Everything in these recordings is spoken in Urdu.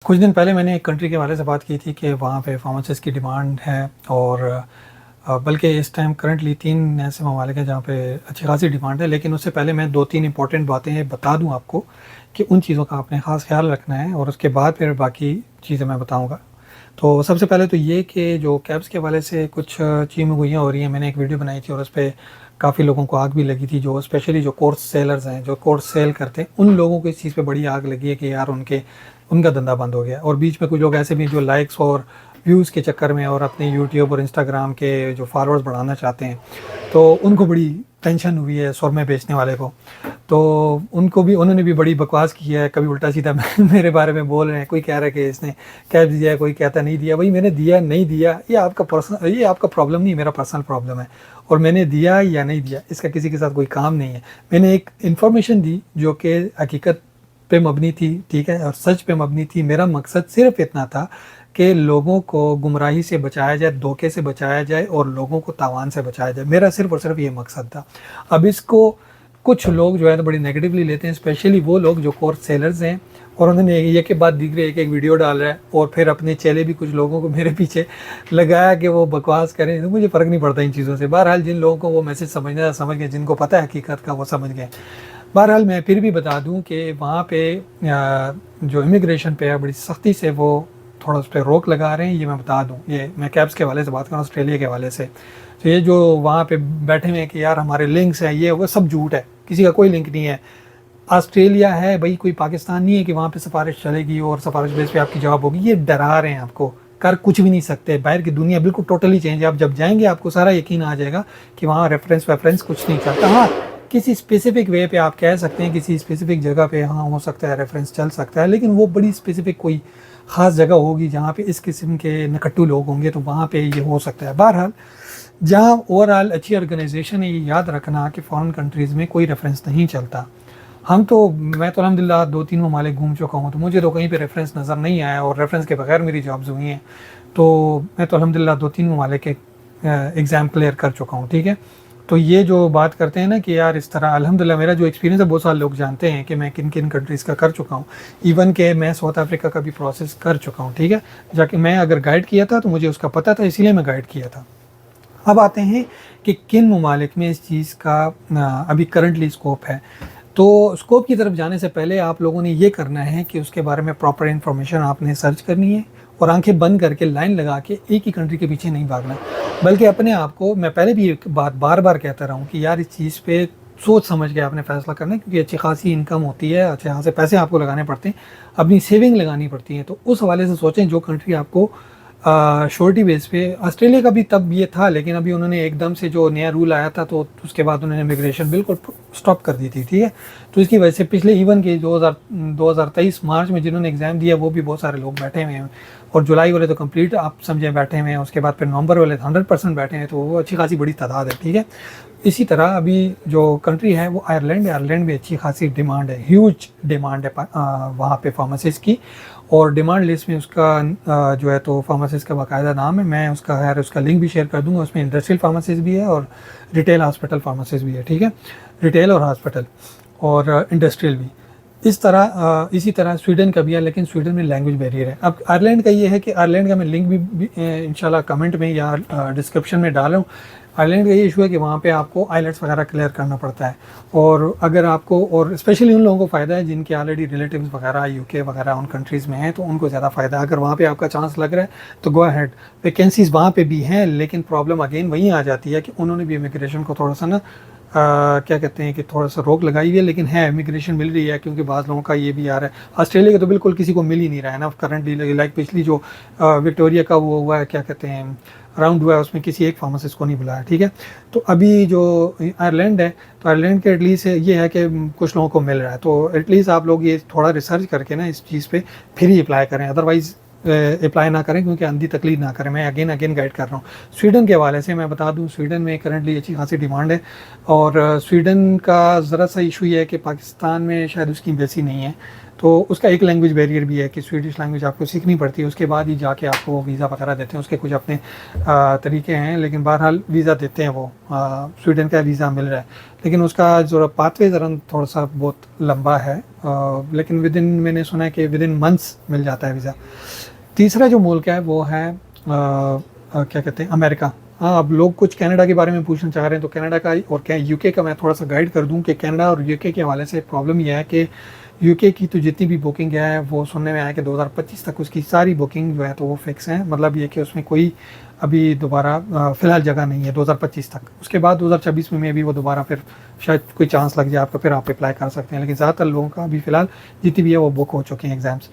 کچھ دن پہلے میں نے ایک کنٹری کے حوالے سے بات کی تھی کہ وہاں پہ فارماسسٹ کی ڈیمانڈ ہے، اور بلکہ اس ٹائم کرنٹلی 3 ایسے ممالک ہیں جہاں پہ اچھی خاصی ڈیمانڈ ہے. لیکن اس سے پہلے میں 2-3 امپورٹنٹ باتیں بتا دوں آپ کو کہ ان چیزوں کا آپ نے خاص خیال رکھنا ہے، اور اس کے بعد پھر باقی چیزیں میں بتاؤں گا. تو سب سے پہلے تو یہ کہ جو کیبس کے حوالے سے کچھ چیزیں گوئیاں ہو رہی ہیں. میں نے ایک ویڈیو بنائی تھی اور اس پہ کافی لوگوں کو آگ بھی لگی تھی، جو اسپیشلی جو کورس سیلرز ہیں، جو کورس سیل کرتے ہیں، ان لوگوں کو اس چیز پہ بڑی آگ لگی ہے کہ یار ان کا دھندا بند ہو گیا. اور بیچ میں کچھ لوگ ایسے بھی جو لائکس اور ویوز کے چکر میں اور اپنے یوٹیوب اور انسٹاگرام کے جو فالوورز بڑھانا چاہتے ہیں، تو ان کو بڑی ٹینشن ہوئی ہے سرمے بیچنے والے کو. تو انہوں نے بھی بڑی بکواس کی ہے، کبھی الٹا سیدھا میرے بارے میں بول رہے ہیں. کوئی کہہ رہا ہے کہ اس نے کیب دیا ہے، کوئی کہتا نہیں دیا. بھائی میں نے دیا نہیں دیا یہ آپ کا پرابلم نہیں، میرا پرسنل پرابلم ہے. اور میں نے دیا یا نہیں دیا اس کا کسی کے ساتھ کوئی کام نہیں ہے. میں نے ایک انفارمیشن دی جو کہ حقیقت پہ مبنی تھی، ٹھیک ہے، اور سچ پہ مبنی تھی. میرا مقصد صرف اتنا تھا کہ لوگوں کو گمراہی سے بچایا جائے، دھوکے سے بچایا جائے، اور لوگوں کو تاوان سے بچایا جائے. میرا صرف اور صرف یہ مقصد تھا. اب اس کو کچھ لوگ جو ہے تو بڑی نیگیٹیولی لیتے ہیں، اسپیشلی وہ لوگ جو کورس سیلرز ہیں، اور انہوں نے یہ کے بعد دیگرے ایک ویڈیو ڈال رہا ہے، اور پھر اپنے چیلے بھی کچھ لوگوں کو میرے پیچھے لگایا کہ وہ بکواس کریں. مجھے فرق نہیں پڑتا ان چیزوں سے. بہرحال جن لوگوں کو وہ میسج سمجھنا تھا سمجھ گئے، جن کو پتہ ہے حقیقت کا وہ سمجھ گئے. بہرحال میں پھر بھی بتا دوں کہ وہاں پہ جو امیگریشن پہ ہے بڑی سختی سے وہ تھوڑا اس پہ روک لگا رہے ہیں. یہ میں بتا دوں، یہ میں کیبس کے حوالے سے بات کروں، آسٹریلیا کے حوالے سے. تو یہ جو وہاں پہ بیٹھے ہوئے ہیں کہ یار ہمارے لنکس ہیں، یہ وہ سب جھوٹ ہے. کسی کا کوئی لنک نہیں ہے. آسٹریلیا ہے بھائی، کوئی پاکستان نہیں ہے کہ وہاں پہ سفارش چلے گی اور سفارش بیس پہ آپ کی جاب ہوگی. یہ ڈرا رہے ہیں آپ کو، کر کچھ بھی نہیں سکتے. باہر کی دنیا بالکل ٹوٹلی چینج ہے. آپ جب جائیں گے آپ کو سارا یقین آ جائے گا کہ وہاں ریفرنس کچھ نہیں چلتا. ہاں کسی اسپیسیفک وے پہ آپ کہہ سکتے ہیں، کسی اسپیسیفک جگہ پہ ہاں ہو سکتا ہے ریفرنس چل سکتا ہے، لیکن وہ بڑی اسپیسیفک کوئی خاص جگہ ہوگی جہاں پہ اس قسم کے نکٹو لوگ ہوں گے، تو وہاں پہ یہ ہو سکتا ہے. بہرحال جہاں اوور آل اچھی آرگنائزیشن ہے، یہ یاد رکھنا کہ فارن کنٹریز میں کوئی ریفرنس نہیں چلتا. میں تو الحمدللہ 2-3 ممالک گھوم چکا ہوں، تو مجھے تو کہیں پہ ریفرنس نظر نہیں آیا، اور ریفرنس کے بغیر میری جابز ہوئی ہیں. تو میں تو الحمدللہ 2-3 ممالک کے ایگزام کلیئر کر چکا ہوں، ٹھیک ہے. تو یہ جو بات کرتے ہیں نا کہ یار اس طرح، الحمدللہ میرا جو ایکسپیرینس ہے بہت سارے لوگ جانتے ہیں کہ میں کن کن کنٹریز کا کر چکا ہوں. ایون کہ میں ساؤتھ افریقہ کا بھی پروسیس کر چکا ہوں، ٹھیک ہے. جا کہ میں اگر گائیڈ کیا تھا تو مجھے اس کا پتہ تھا، اسی لیے میں گائیڈ کیا تھا. اب آتے ہیں کہ کن ممالک میں اس چیز کا ابھی کرنٹلی اسکوپ ہے. تو اسکوپ کی طرف جانے سے پہلے آپ لوگوں نے یہ کرنا ہے کہ اس کے بارے میں پراپر انفارمیشن آپ نے سرچ کرنی ہے، اور آنکھیں بند کر کے لائن لگا کے ایک ہی کنٹری کے پیچھے نہیں بھاگنا، بلکہ اپنے آپ کو، میں پہلے بھی ایک بات بار بار کہتا رہا ہوں کہ یار اس چیز پہ سوچ سمجھ کے آپ نے فیصلہ کرنا ہے، کیونکہ اچھی خاصی انکم ہوتی ہے، اچھے خاصے پیسے آپ کو لگانے پڑتے ہیں، اپنی سیونگ لگانی پڑتی ہیں. تو اس حوالے سے سوچیں جو کنٹری آپ کو شورٹی بیس پہ. آسٹریلیا کا بھی تب یہ تھا، لیکن ابھی انہوں نے ایک دم سے جو نیا رول آیا تھا تو اس کے بعد انہوں نے امیگریشن بالکل سٹاپ کر دی تھی، ٹھیک ہے. تو اس کی وجہ سے پچھلے ایون کے 2023 مارچ میں جنہوں نے ایگزام دیا وہ بھی بہت سارے لوگ بیٹھے ہوئے ہیں، اور جولائی والے تو کمپلیٹ آپ سمجھیں بیٹھے ہوئے ہیں. اس کے بعد پھر نومبر والے 100% بیٹھے ہیں، تو وہ اچھی خاصی بڑی تعداد ہے، ٹھیک ہے. اسی طرح ابھی جو کنٹری ہے وہ آئرلینڈ ہے. آئرلینڈ میں اچھی خاصی ڈیمانڈ ہے، ہیوج ڈیمانڈ ہے وہاں پہ فارماسسٹ کی. اور ڈیمانڈ لسٹ میں اس کا جو ہے تو فارماسسٹ کا باقاعدہ نام ہے. میں اس کا لنک بھی شیئر کر دوں گا. اس میں انڈسٹریل فارماسسٹ بھی ہے اور ریٹیل ہاسپٹل فارماسسٹ بھی ہے، ٹھیک ہے. ریٹیل اور ہاسپٹل اور انڈسٹریل بھی. اسی طرح سویڈن کا بھی ہے، لیکن سویڈن میں لینگویج بیریئر ہے. اب آئرلینڈ کا یہ ہے کہ آئرلینڈ کا میں لنک بھی انشاءاللہ کمنٹ میں یا ڈسکرپشن میں ڈالوں. آئرلینڈ کا یہ ایشو ہے کہ وہاں پہ آپ کو آئیلیٹس وغیرہ کلیئر کرنا پڑتا ہے، اور اگر آپ کو، اور اسپیشلی ان لوگوں کو فائدہ ہے جن کے آلریڈی ریلیٹیوز وغیرہ یو کے وغیرہ ان کنٹریز میں ہیں، تو ان کو زیادہ فائدہ ہے. اگر وہاں پہ آپ کا چانس لگ رہا ہے تو گو ہیڈ. ویکینسیز وہاں پہ بھی ہیں، لیکن پرابلم اگین وہیں آ جاتی ہے کہ انہوں نے بھی امیگریشن کو تھوڑا سا نا کیا کہتے ہیں کہ تھوڑا سا روک لگائی ہوئی ہے. لیکن ہے امیگریشن مل رہی ہے، کیونکہ بعض لوگوں کا یہ بھی آ رہا ہے. آسٹریلیا کا تو بالکل کسی کو مل ہی نہیں رہا ہے نا کرنٹلی. لائک پچھلی جو وکٹوریا کا وہ ہوا ہے، کیا کہتے ہیں، راؤنڈ ہوا ہے، اس میں کسی ایک فارماسسٹ کو نہیں بلایا، ٹھیک ہے. تو ابھی جو آئرلینڈ ہے، تو آئرلینڈ کے ایٹ لیسٹ یہ ہے کہ کچھ لوگوں کو مل رہا ہے. تو ایٹ لیسٹ آپ لوگ یہ تھوڑا ریسرچ کر کے نا اس چیز پہ پھر ہی اپلائی کریں، ادروائز اپلائی نہ کریں، کیونکہ اندھی تقلید نہ کریں. میں اگین گائڈ کر رہا ہوں. سویڈن کے حوالے سے میں بتا دوں، سویڈن میں کرنٹلی اچھی خاصی ڈیمانڈ ہے، اور سویڈن کا ذرا سا ایشو یہ ہے کہ پاکستان میں شاید اس کی ایمبیسی نہیں ہے. تو تو اس کا ایک لینگویج بیریئر بھی ہے کہ سویڈش لینگویج آپ کو سیکھنی پڑتی ہے, اس کے بعد ہی جا کے آپ کو ویزا وغیرہ دیتے ہیں. اس کے کچھ اپنے طریقے ہیں, لیکن بہرحال ویزا دیتے ہیں وہ, سویڈن کا ویزا مل رہا ہے, لیکن اس کا جو پاتھ وے ذرا تھوڑا سا بہت لمبا ہے, لیکن میں نے سنا ہے کہ ودن منتھس مل جاتا ہے ویزا. تیسرا جو ملک ہے وہ ہے کیا کہتے ہیں, امریکہ. ہاں, اب لوگ کچھ کینیڈا کے بارے میں پوچھنا چاہ رہے ہیں, تو کینیڈا کا اور یو کے کا میں تھوڑا سا گائیڈ کر دوں کہ کینیڈا اور یو کے حوالے سے پرابلم یہ ہے کہ یو کے کی تو جتنی بھی بکنگ ہے وہ سننے میں آیا کہ 2025 تک اس کی ساری بکنگ جو ہے تو وہ فکس ہیں, مطلب یہ کہ اس میں کوئی ابھی دوبارہ فی الحال جگہ نہیں ہے 2025 تک. اس کے بعد 2026 میں بھی وہ دوبارہ پھر شاید کوئی چانس لگ جائے آپ کو, پھر آپ اپلائی کر سکتے ہیں, لیکن زیادہ تر لوگوں کا ابھی فی الحال جتنی بھی ہے وہ بک ہو چکے ہیں ایگزامس.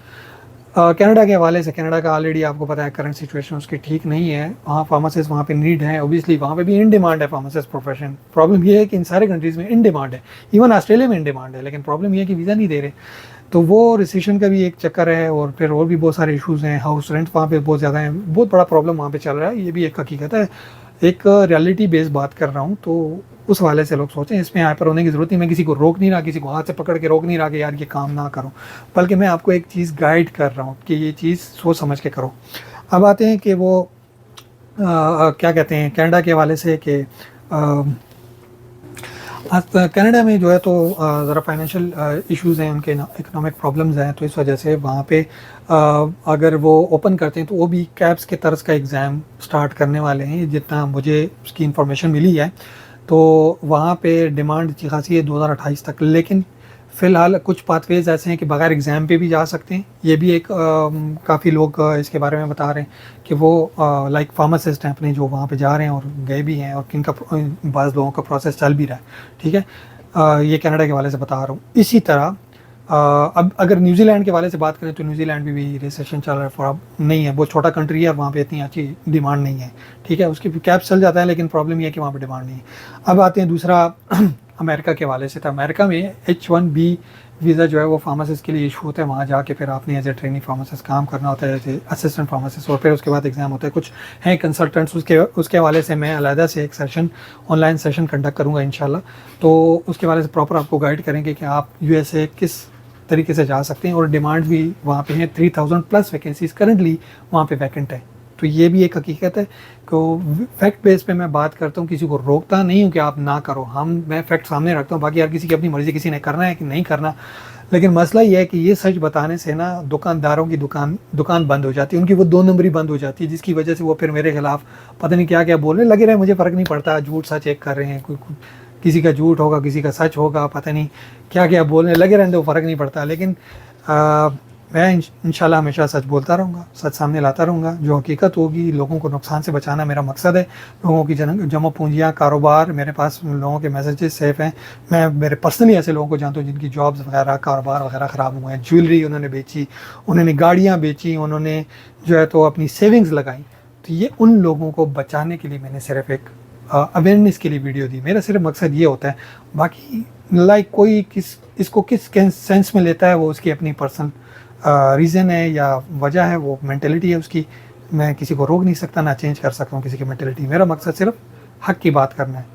کینیڈا کے حوالے سے, کینیڈا کا آلریڈی آپ کو پتا ہے کرنٹ سچویشن اس کی ٹھیک نہیں ہے. وہاں فارماسسٹ وہاں پہ نیڈ ہے, اوبیسلی وہاں پہ بھی ان ڈیمانڈ ہے فارماسسٹ پروفیشن. پرابلم یہ ہے کہ ان سارے کنٹریز میں ان ڈیمانڈ ہے, ایون آسٹریلیا میں ان ڈیمانڈ ہے, لیکن پرابلم یہ ہے کہ ویزا نہیں دے رہے. تو وہ ریسیشن کا بھی ایک چکر ہے, اور پھر اور بھی بہت سارے ایشوز ہیں. ہاؤس رینٹ وہاں پہ بہت زیادہ ہیں, بہت بڑا پرابلم وہاں پہ چل رہا ہے, یہ بھی ایک حقیقت ہے. ایک ریالٹی بیس بات کر رہا ہوں, تو اس حوالے سے لوگ سوچیں اس میں ہائپر ہونے کی ضرورت نہیں. میں کسی کو روک نہیں رہا, کسی کو ہاتھ سے پکڑ کے روک نہیں رہا کہ یار یہ کام نہ کرو, بلکہ میں آپ کو ایک چیز گائیڈ کر رہا ہوں کہ یہ چیز سوچ سمجھ کے کرو. اب آتے ہیں کہ وہ کیا کہتے ہیں کینیڈا کے حوالے سے, کہ کینیڈا میں جو ہے تو ذرا فائنینشیل ایشوز ہیں, ان کے اکنامک پرابلمز ہیں, تو اس وجہ سے وہاں پہ اگر وہ اوپن کرتے ہیں تو وہ بھی کیپس کے طرز کا ایگزام سٹارٹ کرنے والے ہیں, جتنا مجھے اس کی انفارمیشن ملی ہے. تو وہاں پہ ڈیمانڈ اچھی خاصی ہے 2028 تک, لیکن فی الحال کچھ پاتھ ویز ایسے ہیں کہ بغیر ایگزام پہ بھی جا سکتے ہیں. یہ بھی ایک کافی لوگ اس کے بارے میں بتا رہے ہیں کہ وہ لائک فارماسسٹ ہیں اپنے جو وہاں پہ جا رہے ہیں اور گئے بھی ہیں, اور کن کا بعض لوگوں کا پروسیس چل بھی رہا ہے. ٹھیک ہے, یہ کینیڈا کے حوالے سے بتا رہا ہوں. اسی طرح اب اگر نیوزی لینڈ کے حوالے سے بات کریں تو نیوزی لینڈ میں بھی ریسیشن چل رہا ہے, فور اب نہیں ہے, بہت چھوٹا کنٹری ہے, وہاں پہ اتنی اچھی ڈیمانڈ نہیں ہے. ٹھیک ہے, اس کی کیپ چل جاتا ہے, لیکن پرابلم یہ ہے کہ وہاں پہ ڈیمانڈ نہیں ہے. اب آتے ہیں دوسرا امریکہ کے حوالے سے. تھا امریکہ میں H1B ویزا جو ہے وہ فارماسسٹ کے لیے ایشو ہوتا ہے. وہاں جا کے پھر آپ نے ایز اے ٹریننگ فارماسسٹ کام کرنا ہوتا ہے, ایز اے اسسٹنٹ فارماسسٹ, اور پھر اس کے بعد ایگزام ہوتا ہے. کچھ ہیں کنسلٹنٹس, اس کے حوالے سے میں علیحدہ سے ایک session on line session conduct کروں گا انشاءاللہ. تو اس کے حوالے سے پراپر آپ کو گائیڈ کریں گے کہ آپ USA کس طریقے سے جا سکتے ہیں, اور ڈیمانڈ بھی وہاں پہ ہیں 3000+ ویکینسیز کرنٹلی وہاں پہ ویکنٹ ہے. تو یہ بھی ایک حقیقت ہے کہ فیکٹ بیس پہ میں بات کرتا ہوں, کسی کو روکتا نہیں ہوں کہ آپ نہ کرو. میں فیکٹ سامنے رکھتا ہوں, باقی ہر کسی کی اپنی مرضی, کسی نے کرنا ہے کہ نہیں کرنا. لیکن مسئلہ یہ ہے کہ یہ سچ بتانے سے نا دکانداروں کی دکان بند ہو جاتی ہے, ان کی وہ 2 نمبری بند ہو جاتی ہے, جس کی وجہ سے وہ پھر میرے خلاف پتہ نہیں کیا بولنے لگے رہے. مجھے فرق نہیں پڑتا, جھوٹ سچ ایک کر رہے ہیں, کسی کا جھوٹ ہوگا, کسی کا سچ ہوگا, پتہ نہیں کیا بولنے لگے رہتے, وہ فرق نہیں پڑتا. لیکن میں انشاءاللہ ہمیشہ سچ بولتا رہوں گا, سچ سامنے لاتا رہوں گا. جو حقیقت ہوگی, لوگوں کو نقصان سے بچانا میرا مقصد ہے. لوگوں کی جمع پونجیاں, کاروبار, میرے پاس لوگوں کے میسیجز سیف ہیں. میں میرے پرسنلی ایسے لوگوں کو جانتا ہوں جن کی جابز وغیرہ, کاروبار وغیرہ خراب ہوئے ہیں. جویلری انہوں نے بیچی, انہوں نے گاڑیاں بیچی, انہوں نے جو ہے تو اپنی سیونگز لگائیں. تو یہ ان لوگوں کو بچانے کے لیے میں نے صرف ایک اویئرنیس کے لیے ویڈیو دی. میرا صرف مقصد یہ ہوتا ہے. باقی لائک کوئی اس کو کس سینس میں لیتا ہے, وہ اس کی اپنی پرسنل ریزن ہے یا وجہ ہے, وہ مینٹلٹی ہے اس کی. میں کسی کو روک نہیں سکتا, نہ چینج کر سکتا ہوں کسی کی مینٹلٹی. میرا مقصد صرف حق کی بات کرنا ہے.